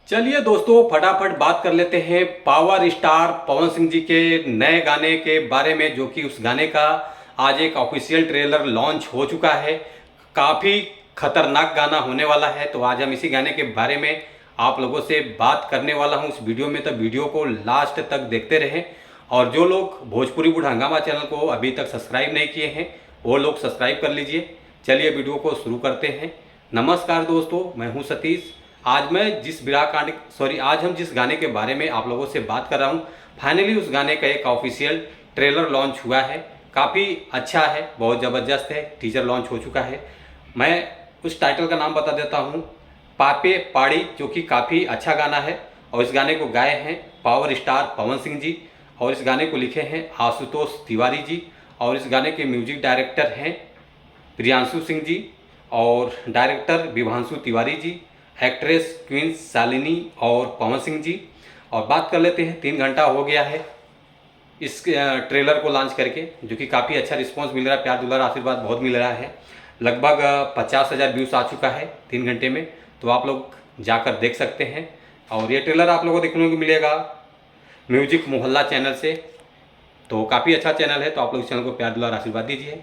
चलिए दोस्तों, फटाफट बात कर लेते हैं पावर स्टार पवन सिंह जी के नए गाने के बारे में, जो कि उस गाने का आज एक ऑफिशियल ट्रेलर लॉन्च हो चुका है। काफ़ी खतरनाक गाना होने वाला है, तो आज हम इसी गाने के बारे में आप लोगों से बात करने वाला हूं इस वीडियो में। तो वीडियो को लास्ट तक देखते रहें, और जो लोग भोजपुरी बुढ़ हंगामा चैनल को अभी तक सब्सक्राइब नहीं किए हैं वो लोग सब्सक्राइब कर लीजिए। चलिए वीडियो को शुरू करते हैं। नमस्कार दोस्तों, मैं हूं सतीश। आज हम जिस गाने के बारे में आप लोगों से बात कर रहा हूं, फाइनली उस गाने का एक ऑफिशियल ट्रेलर लॉन्च हुआ है। काफ़ी अच्छा है, बहुत ज़बरदस्त है। टीजर लॉन्च हो चुका है। मैं उस टाइटल का नाम बता देता हूं, पापे पाड़ी, जो कि काफ़ी अच्छा गाना है। और इस गाने को गाए हैं पावर स्टार पवन सिंह जी, और इस गाने को लिखे हैं आशुतोष तिवारी जी, और इस गाने के म्यूजिक डायरेक्टर हैं प्रियांशु सिंह जी, और director Vibhanshu Tiwari ji, actress queen Shalini और पवन सिंह जी। और बात कर लेते हैं, 3 घंटा हो गया है इस ट्रेलर को लॉन्च करके, जो कि काफ़ी अच्छा रिस्पांस मिल रहा है, प्यार दुलार आशीर्वाद बहुत मिल रहा है। लगभग 50,000 व्यूज़ आ चुका है 3 घंटे में, तो आप लोग जाकर देख सकते हैं। और ये ट्रेलर आप लोगों को देखने को मिलेगा म्यूजिक मोहल्ला चैनल से। तो काफ़ी अच्छा चैनल है, तो आप लोग इस चैनल को प्यार दुलार आशीर्वाद दीजिए।